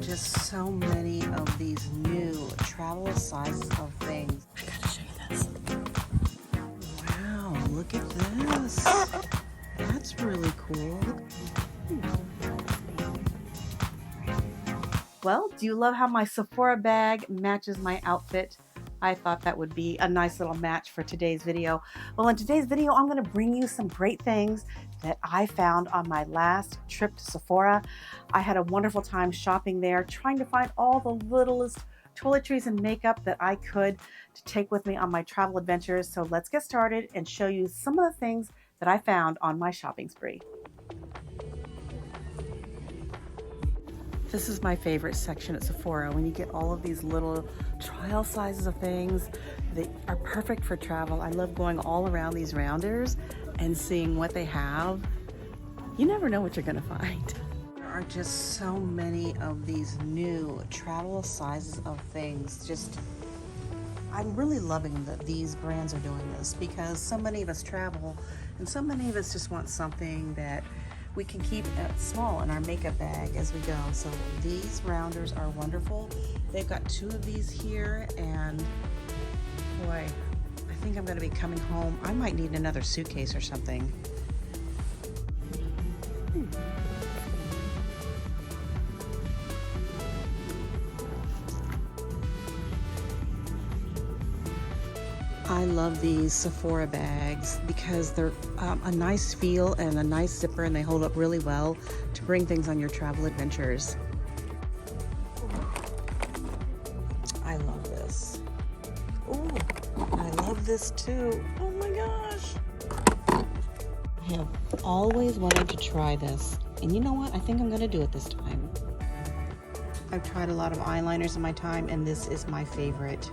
just so many of these new travel sizes of things. I gotta show you this. Wow, look at this. That's really cool. Well, do you love how my Sephora bag matches my outfit? I thought that would be a nice little match for today's video. Well, in today's video, I'm going to bring you some great things that I found on my last trip to Sephora. I had a wonderful time shopping there, trying to find all the littlest toiletries and makeup that I could to take with me on my travel adventures. So let's get started and show you some of the things that I found on my shopping spree. This is my favorite section at Sephora, when you get all of these little trial sizes of things that are perfect for travel. I love going all around these rounders and seeing what they have. You never know what you're gonna find. There are just so many of these new travel sizes of things. I'm really loving that these brands are doing this, because so many of us travel and so many of us just want something that we can keep small in our makeup bag as we go. So these rounders are wonderful. They've got 2 of these here, and boy, I think I'm gonna be coming home. I might need another suitcase or something. I love these Sephora bags because they're a nice feel and a nice zipper, and they hold up really well to bring things on your travel adventures. I love this. Oh, I love this too. Oh my gosh. I have always wanted to try this, and you know what? I think I'm gonna do it this time. I've tried a lot of eyeliners in my time, and this is my favorite.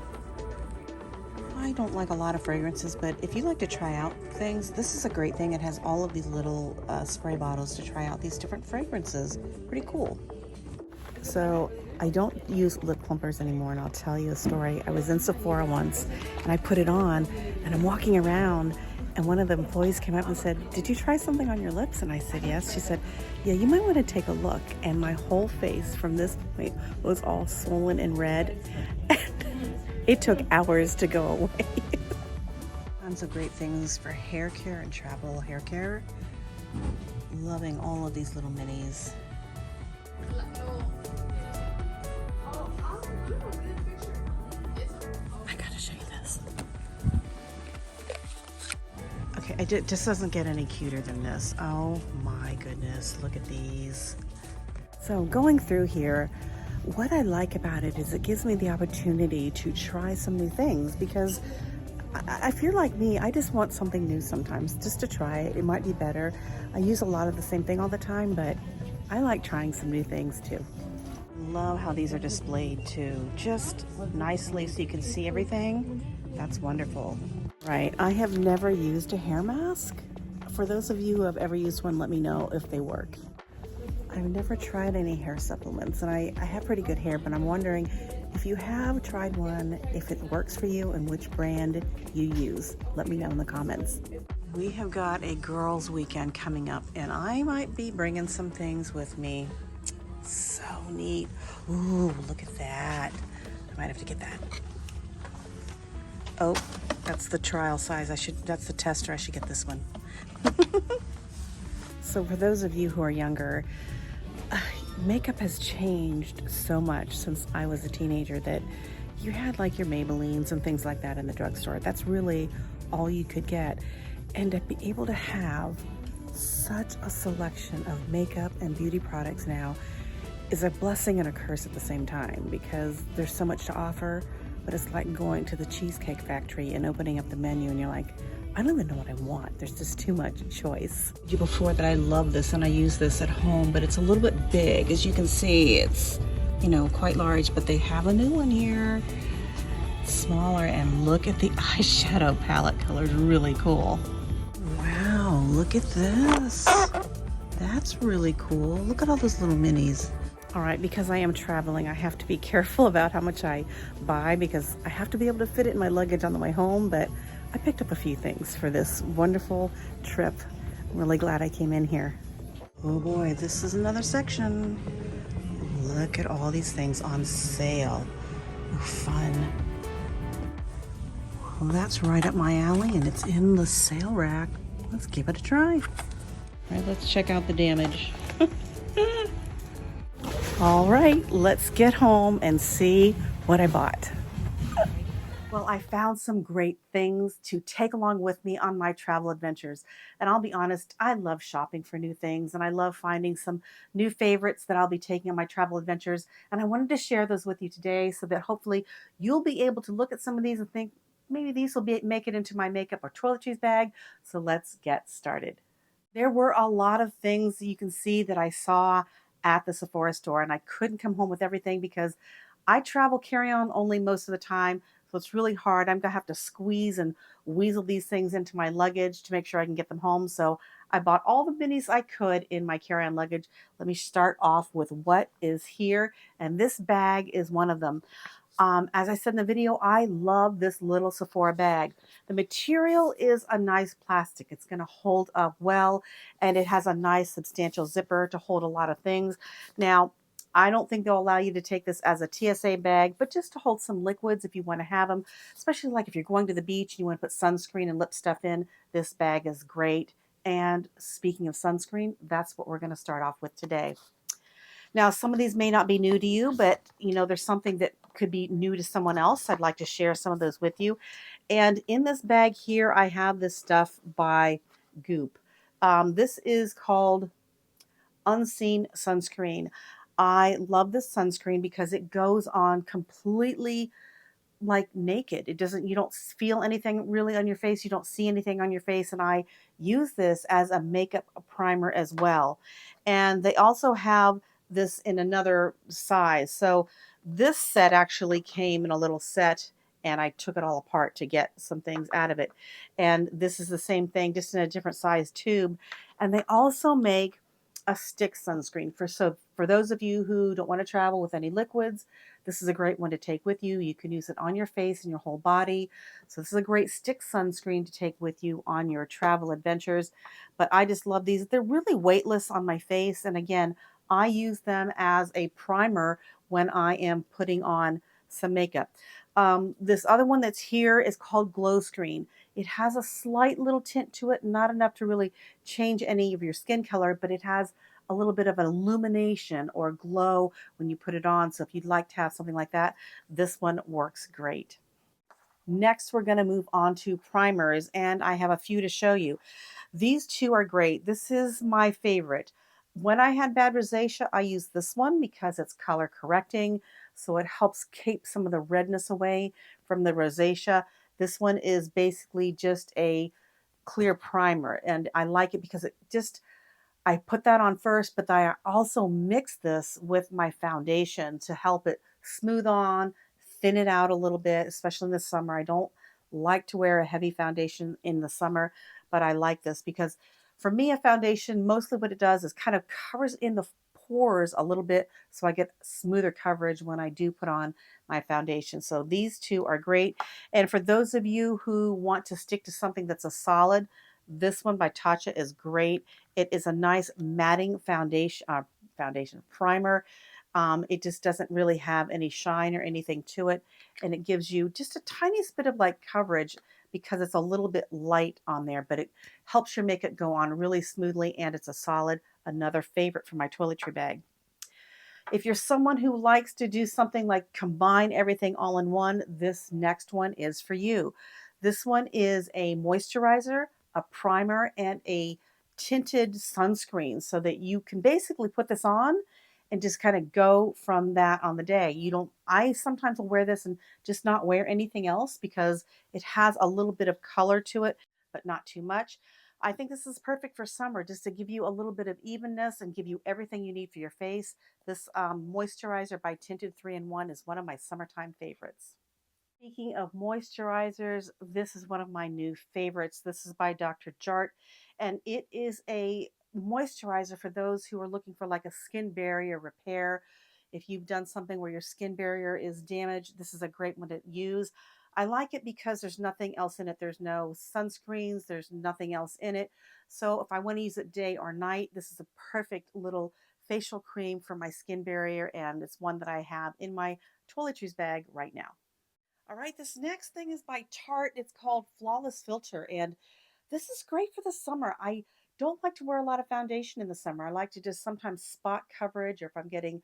I don't like a lot of fragrances, but if you like to try out things, this is a great thing. It has all of these little spray bottles to try out these different fragrances. Pretty cool. So I don't use lip plumpers anymore, and I'll tell you a story. I was in Sephora once, and I put it on, and I'm walking around, and one of the employees came up and said, "Did you try something on your lips?" And I said, "Yes." She said, "Yeah, you might want to take a look." And my whole face from this point was all swollen and red. It took hours to go away. Tons of great things for hair care and travel hair care. Loving all of these little minis. I gotta show you this. Okay, it just doesn't get any cuter than this. Oh my goodness, look at these. So going through here, what I like about it is it gives me the opportunity to try some new things, because if you're like me, I just want something new sometimes, just to try it. It might be better. I use a lot of the same thing all the time, but I like trying some new things too. Love how these are displayed too, just nicely so you can see everything. That's wonderful. Right, I have never used a hair mask. For those of you who have ever used one, let me know if they work. I've never tried any hair supplements, and I have pretty good hair, but I'm wondering if you have tried one, if it works for you and which brand you use. Let me know in the comments. We have got a girls' weekend coming up, and I might be bringing some things with me. So neat. Ooh, look at that. I might have to get that. Oh, that's the trial size. That's the tester. I should get this one. So for those of you who are younger, makeup has changed so much since I was a teenager that you had like your Maybellines and things like that in the drugstore. That's really all you could get. And to be able to have such a selection of makeup and beauty products now is a blessing and a curse at the same time, because there's so much to offer, but it's like going to the Cheesecake Factory and opening up the menu and you're like, I don't even know what I want. There's just too much choice. I told you before that I love this and I use this at home, but it's a little bit big. As you can see, it's, you know, quite large, but they have a new one here. It's smaller, and look at the eyeshadow palette colors, really cool. Wow, look at this. That's really cool. Look at all those little minis. All right, because I am traveling, I have to be careful about how much I buy, because I have to be able to fit it in my luggage on the way home, but I picked up a few things for this wonderful trip. I'm really glad I came in here. Oh boy, this is another section. Look at all these things on sale. Oh, fun. Well, that's right up my alley, and it's in the sale rack. Let's give it a try. All right, let's check out the damage. All right, let's get home and see what I bought. Well, I found some great things to take along with me on my travel adventures. And I'll be honest, I love shopping for new things and I love finding some new favorites that I'll be taking on my travel adventures. And I wanted to share those with you today so that hopefully you'll be able to look at some of these and think, maybe these will make it into my makeup or toiletries bag. So let's get started. There were a lot of things you can see that I saw at the Sephora store, and I couldn't come home with everything because I travel carry on only most of the time. So it's really hard. I'm going to have to squeeze and weasel these things into my luggage to make sure I can get them home. So I bought all the minis I could in my carry on luggage. Let me start off with what is here. And this bag is one of them. As I said in the video, I love this little Sephora bag. The material is a nice plastic. It's going to hold up well, and it has a nice substantial zipper to hold a lot of things. Now, I don't think they'll allow you to take this as a TSA bag, but just to hold some liquids if you want to have them, especially like if you're going to the beach and you want to put sunscreen and lip stuff in, this bag is great. And speaking of sunscreen, that's what we're going to start off with today. Now, some of these may not be new to you, but there's something that could be new to someone else. I'd like to share some of those with you. And in this bag here, I have this stuff by Goop. This is called Unseen Sunscreen. I love this sunscreen because it goes on completely like naked. It doesn't, you don't feel anything really on your face. You don't see anything on your face. And I use this as a makeup primer as well. And they also have this in another size. So this set actually came in a little set and I took it all apart to get some things out of it. And this is the same thing, just in a different size tube. And they also make a stick sunscreen for those of you who don't want to travel with any liquids. This is a great one to take with you. You can use it on your face and your whole body. So this is a great stick sunscreen to take with you on your travel adventures. But I just love these. They're really weightless on my face. And again, I use them as a primer when I am putting on some makeup. This other one that's here is called Glow Screen. It has a slight little tint to it, not enough to really change any of your skin color, but it has a little bit of an illumination or glow when you put it on. So if you'd like to have something like that, this one works great. Next, we're going to move on to primers, and I have a few to show you. These two are great. This is my favorite. When I had bad rosacea, I used this one because it's color correcting, so it helps keep some of the redness away from the rosacea. This one is basically just a clear primer, and I like it because I put that on first, but I also mix this with my foundation to help it smooth on, thin it out a little bit, especially in the summer. I don't like to wear a heavy foundation in the summer, but I like this because for me, a foundation, mostly what it does is kind of covers in the pores a little bit so I get smoother coverage when I do put on my foundation. So these two are great. And for those of you who want to stick to something that's a solid, this one by Tatcha is great. It is a nice matting foundation primer. It just doesn't really have any shine or anything to it. And it gives you just a tiniest bit of like coverage because it's a little bit light on there, but it helps your makeup go on really smoothly, and it's a solid, another favorite for my toiletry bag. If you're someone who likes to do something like combine everything all in one, this next one is for you. This one is a moisturizer, a primer, and a tinted sunscreen so that you can basically put this on and just kind of go from that on the day. I sometimes will wear this and just not wear anything else because it has a little bit of color to it, but not too much. I think this is perfect for summer just to give you a little bit of evenness and give you everything you need for your face. This moisturizer by Tinted 3-in-1 is one of my summertime favorites. Speaking of moisturizers, this is one of my new favorites. This is by Dr. Jart, and it is a moisturizer for those who are looking for like a skin barrier repair. If you've done something where your skin barrier is damaged, this is a great one to use. I like it because there's nothing else in it. There's no sunscreens, there's nothing else in it. So if I want to use it day or night, this is a perfect little facial cream for my skin barrier, and it's one that I have in my toiletries bag right now. All right, this next thing is by Tarte. It's called Flawless Filter, and this is great for the summer. I don't like to wear a lot of foundation in the summer. I like to just sometimes spot coverage, or if I'm getting,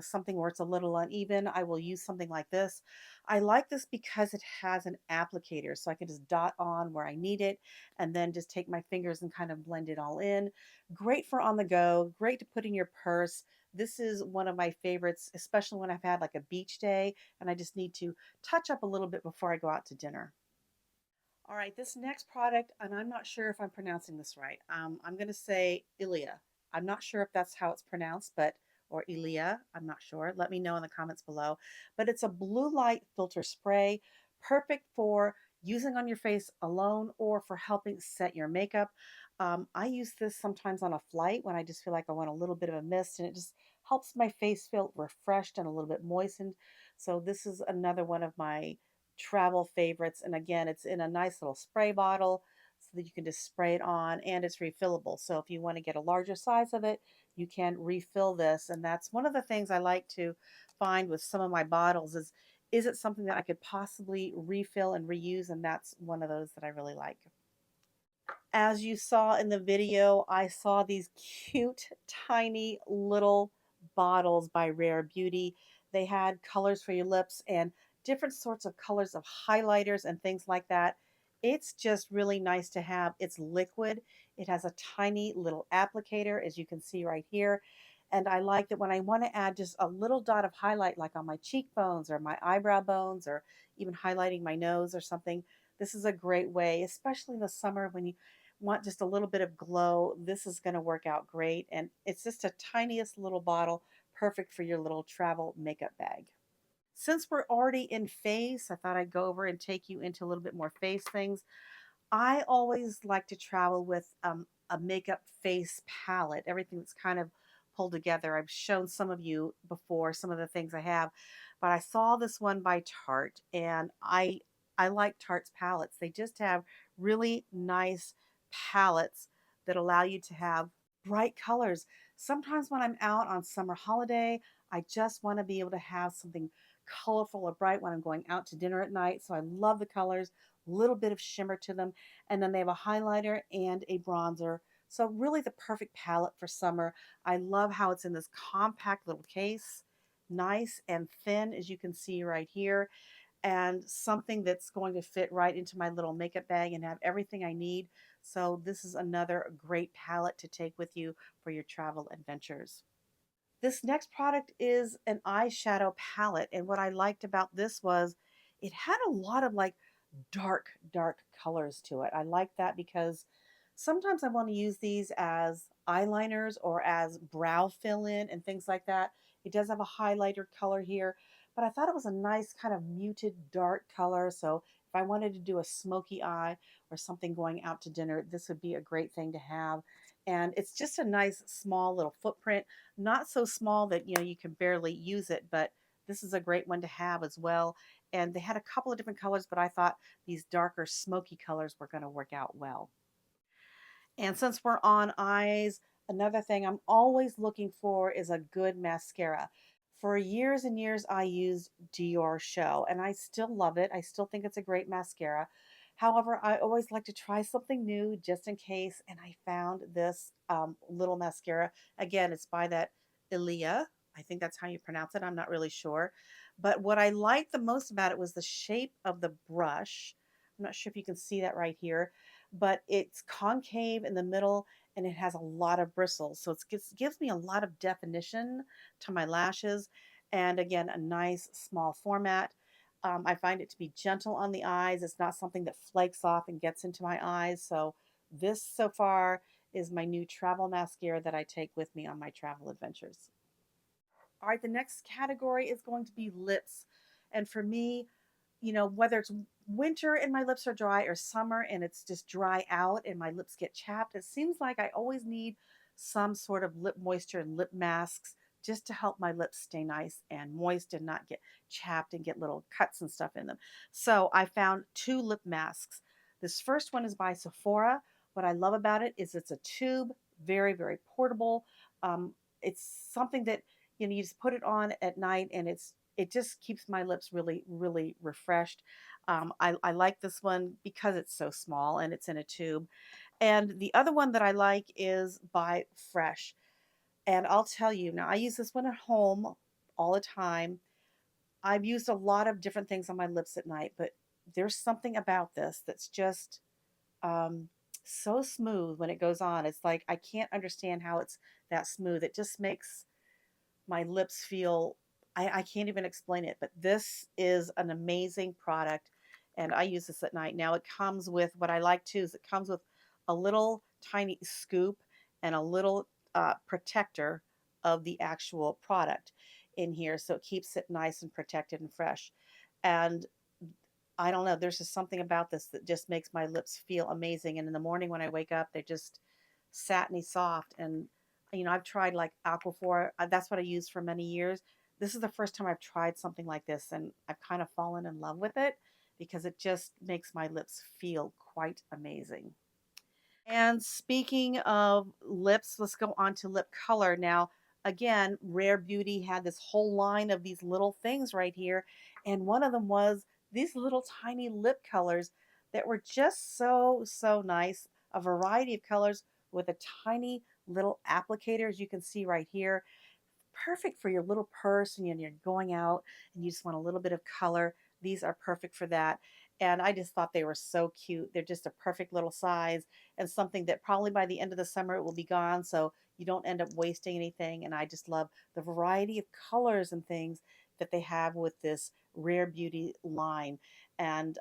something where it's a little uneven, I will use something like this. I like this because it has an applicator, so I can just dot on where I need it and then just take my fingers and kind of blend it all in. Great for on the go, great to put in your purse. This is one of my favorites, especially when I've had like a beach day and I just need to touch up a little bit before I go out to dinner. All right, this next product, and I'm not sure if I'm pronouncing this right. I'm going to say Ilia. I'm not sure if that's how it's pronounced, but or Ilia. I'm not sure. Let me know in the comments below. But it's a blue light filter spray, perfect for using on your face alone or for helping set your makeup. I use this sometimes on a flight when I just feel like I want a little bit of a mist, and it just helps my face feel refreshed and a little bit moistened. So this is another one of my travel favorites. And again, it's in a nice little spray bottle so that you can just spray it on, and it's refillable. So if you want to get a larger size of it, you can refill this. And that's one of the things I like to find with some of my bottles is it something that I could possibly refill and reuse? And that's one of those that I really like. As you saw in the video, I saw these cute, tiny little bottles by Rare Beauty. They had colors for your lips and different sorts of colors of highlighters and things like that. It's just really nice to have. It's liquid. It has a tiny little applicator, as you can see right here. And I like that when I want to add just a little dot of highlight, like on my cheekbones or my eyebrow bones, or even highlighting my nose or something, this is a great way, especially in the summer when you want just a little bit of glow. This is going to work out great. And it's just a tiniest little bottle, perfect for your little travel makeup bag. Since we're already in face, I thought I'd go over and take you into a little bit more face things. I always like to travel with a makeup face palette, everything that's kind of pulled together. I've shown some of you before some of the things I have, but I saw this one by Tarte, and I like Tarte's palettes. They just have really nice palettes that allow you to have bright colors. Sometimes when I'm out on summer holiday, I just want to be able to have something colorful or bright when I'm going out to dinner at night. So I love the colors, a little bit of shimmer to them. And then they have a highlighter and a bronzer. So really the perfect palette for summer. I love how it's in this compact little case, nice and thin, as you can see right here, and something that's going to fit right into my little makeup bag and have everything I need. So this is another great palette to take with you for your travel adventures. This next product is an eyeshadow palette, and what I liked about this was it had a lot of like dark colors to it. I like that because sometimes I want to use these as eyeliners or as brow fill in and things like that. It does have a highlighter color here, but I thought it was a nice kind of muted dark color. So if I wanted to do a smoky eye or something going out to dinner, this would be a great thing to have. And it's just a nice small little footprint, not so small that you can barely use it, but this is a great one to have as well. And they had a couple of different colors, but I thought these darker smoky colors were going to work out well. And since we're on eyes, another thing I'm always looking for is a good mascara. For years and years, I used Dior Show, and I still love it. I still think it's a great mascara. However, I always like to try something new just in case, and I found this little mascara. Again, it's by that Ilia. I think that's how you pronounce it. I'm not really sure. But what I liked the most about it was the shape of the brush. I'm not sure if you can see that right here, but it's concave in the middle and it has a lot of bristles. So it gives me a lot of definition to my lashes. And again, a nice small format. I find it to be gentle on the eyes. It's not something that flakes off and gets into my eyes. So this so far is my new travel mascara that I take with me on my travel adventures. All right, the next category is going to be lips. And for me, whether it's winter and my lips are dry or summer and it's just dry out and my lips get chapped, it seems like I always need some sort of lip moisture and lip masks just to help my lips stay nice and moist and not get chapped and get little cuts and stuff in them. So I found two lip masks. This first one is by Sephora. What I love about it is it's a tube, very, very portable. it's something that, you know, you just put it on at night and it just keeps my lips really, really refreshed. I like this one because it's so small and it's in a tube. And the other one that I like is by Fresh. And I'll tell you now, I use this one at home all the time. I've used a lot of different things on my lips at night, but there's something about this that's just um, so smooth when it goes on. It's like I can't understand how it's that smooth. It just makes my lips feel, I can't even explain it, but this is an amazing product and I use this at night. Now it comes with, what I like too is it comes with a little tiny scoop and a little protector of the actual product in here, so it keeps it nice and protected and fresh. And I don't know, there's just something about this that just makes my lips feel amazing. And in the morning when I wake up, they're just satiny soft. And, you know, I've tried like Aquaphor, that's what I used for many years. This is the first time I've tried something like this, and I've kind of fallen in love with it because it just makes my lips feel quite amazing. And speaking of lips, let's go on to lip color. Now, again, Rare Beauty had this whole line of these little things right here. And one of them was these little tiny lip colors that were just so, so nice. A variety of colors with a tiny little applicator, as you can see right here, perfect for your little purse and you're going out and you just want a little bit of color. These are perfect for that. And I just thought they were so cute. They're just a perfect little size and something that probably by the end of the summer it will be gone. So you don't end up wasting anything. And I just love the variety of colors and things that they have with this Rare Beauty line. And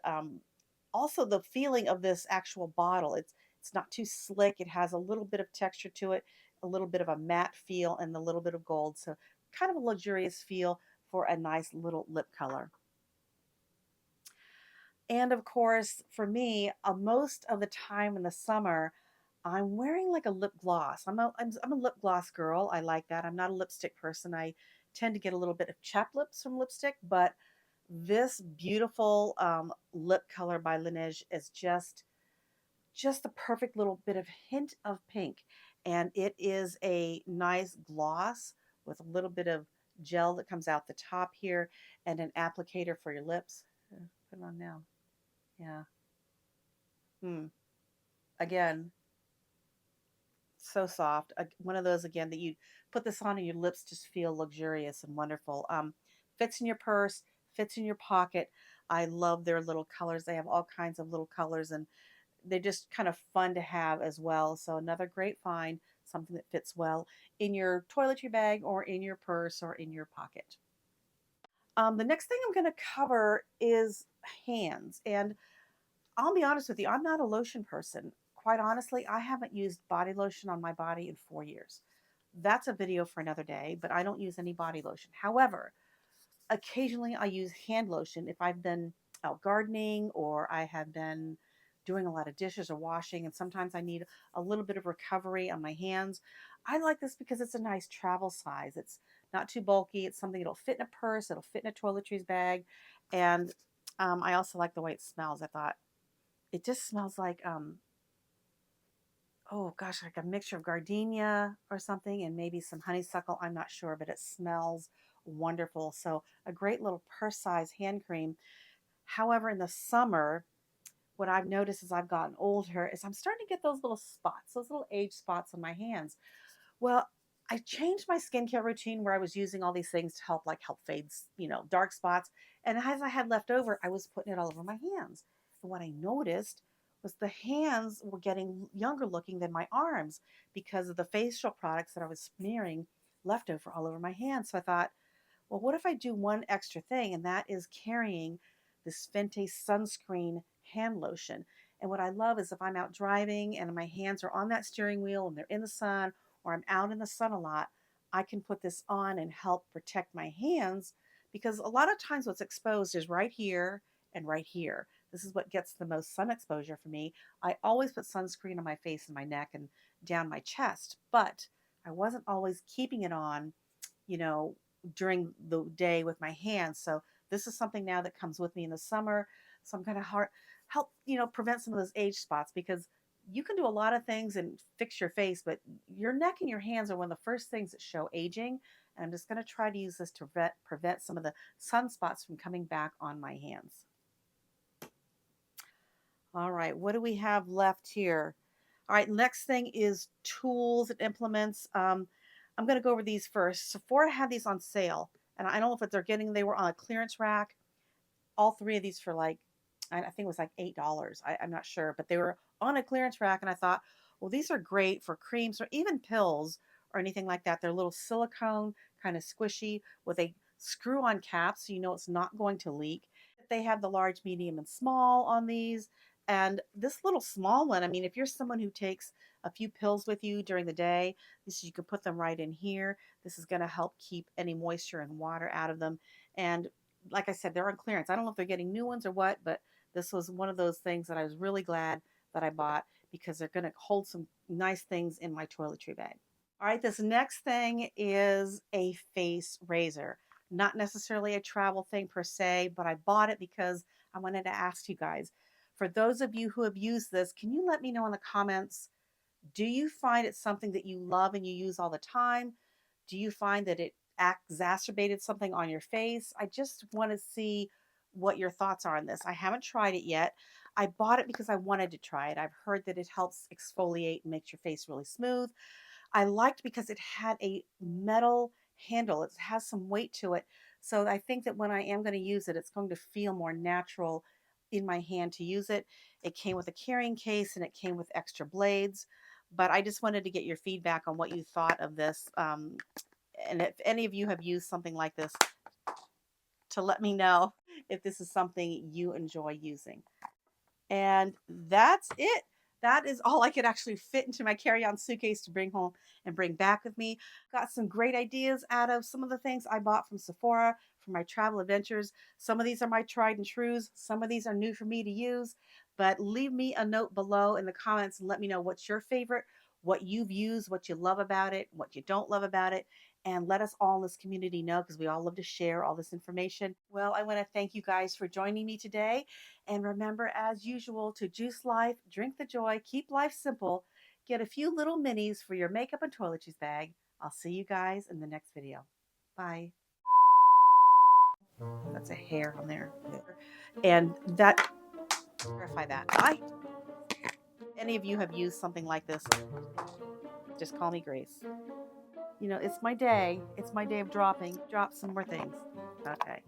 also the feeling of this actual bottle. It's not too slick. It has a little bit of texture to it, a little bit of a matte feel, and a little bit of gold. So kind of a luxurious feel for a nice little lip color. And of course, for me, most of the time in the summer, I'm wearing like a lip gloss. I'm a lip gloss girl. I like that. I'm not a lipstick person. I tend to get a little bit of chapped lips from lipstick, but this beautiful lip color by Lineige is just the perfect little bit of hint of pink. And it is a nice gloss with a little bit of gel that comes out the top here and an applicator for your lips. Put it on now. Yeah. Hmm. Again, so soft. One of those again that you put this on and your lips just feel luxurious and wonderful. Fits in your purse, fits in your pocket. I love their little colors. They have all kinds of little colors and they're just kind of fun to have as well. So another great find, something that fits well in your toiletry bag or in your purse or in your pocket. The next thing I'm going to cover is hands. And I'll be honest with you, I'm not a lotion person. Quite honestly, I haven't used body lotion on my body in 4 years. That's a video for another day, but I don't use any body lotion. However, occasionally I use hand lotion if I've been out gardening or I have been doing a lot of dishes or washing, and sometimes I need a little bit of recovery on my hands. I like this because it's a nice travel size. It's not too bulky. It's something that'll fit in a purse, it'll fit in a toiletries bag, and I also like the way it smells. I thought it just smells like oh gosh, like a mixture of gardenia or something and maybe some honeysuckle. I'm not sure, but it smells wonderful. So a great little purse size hand cream. However, in the summer, what I've noticed as I've gotten older is I'm starting to get those little spots, those little age spots on my hands. Well, I changed my skincare routine where I was using all these things to help fades, dark spots. And as I had left over, I was putting it all over my hands. And what I noticed was the hands were getting younger looking than my arms because of the facial products that I was smearing left over all over my hands. So I thought, well, what if I do one extra thing, and that is carrying this Fenty sunscreen hand lotion. And what I love is if I'm out driving and my hands are on that steering wheel and they're in the sun, or I'm out in the sun a lot, I can put this on and help protect my hands because a lot of times what's exposed is right here and right here. This is what gets the most sun exposure for me. I always put sunscreen on my face and my neck and down my chest, but I wasn't always keeping it on, you know, during the day with my hands. So this is something now that comes with me in the summer. So I'm going to help, prevent some of those age spots because You can do a lot of things and fix your face, but your neck and your hands are one of the first things that show aging. And I'm just going to try to use this to prevent some of the sunspots from coming back on my hands. All right, what do we have left here? All right, next thing is tools and implements. I'm going to go over these first. Sephora had these on sale, and I don't know if they're getting, they were on a clearance rack. All three of these for like, I think it was like $8. I'm not sure, but they were on a clearance rack, and I thought, well, these are great for creams or even pills or anything like that. They're a little silicone, kind of squishy with a screw on cap, so you know it's not going to leak. They have the large, medium, and small on these. And this little small one, I mean, if you're someone who takes a few pills with you during the day, this you can put them right in here. This is going to help keep any moisture and water out of them. And like I said, they're on clearance. I don't know if they're getting new ones or what, but this was one of those things that I was really glad that I bought because they're going to hold some nice things in my toiletry bag. All right, this next thing is a face razor. Not necessarily a travel thing per se, but I bought it because I wanted to ask you guys. For those of you who have used this, can you let me know in the comments, do you find it something that you love and you use all the time? Do you find that it exacerbated something on your face? I just want to see what your thoughts are on this. I haven't tried it yet. I bought it because I wanted to try it. I've heard that it helps exfoliate and makes your face really smooth. I liked because it had a metal handle. It has some weight to it. So I think that when I am going to use it, it's going to feel more natural in my hand to use it. It came with a carrying case and it came with extra blades. But I just wanted to get your feedback on what you thought of this. And if any of you have used something like this, to let me know if this is something you enjoy using. And that's it. That is all I could actually fit into my carry-on suitcase to bring home and bring back with me. Got some great ideas out of some of the things I bought from Sephora for my travel adventures. Some of these are my tried and trues. Some of these are new for me to use. But leave me a note below in the comments and let me know what's your favorite, what you've used, what you love about it, what you don't love about it. And let us all in this community know because we all love to share all this information. Well, I want to thank you guys for joining me today. And remember, as usual, to juice life, drink the joy, keep life simple, get a few little minis for your makeup and toiletries bag. I'll see you guys in the next video. Bye. That's a hair on there. And that, clarify that. Bye. Any of you have used something like this, just call me Grace. You know, it's my day. It's my day of dropping. Drop some more things. Okay.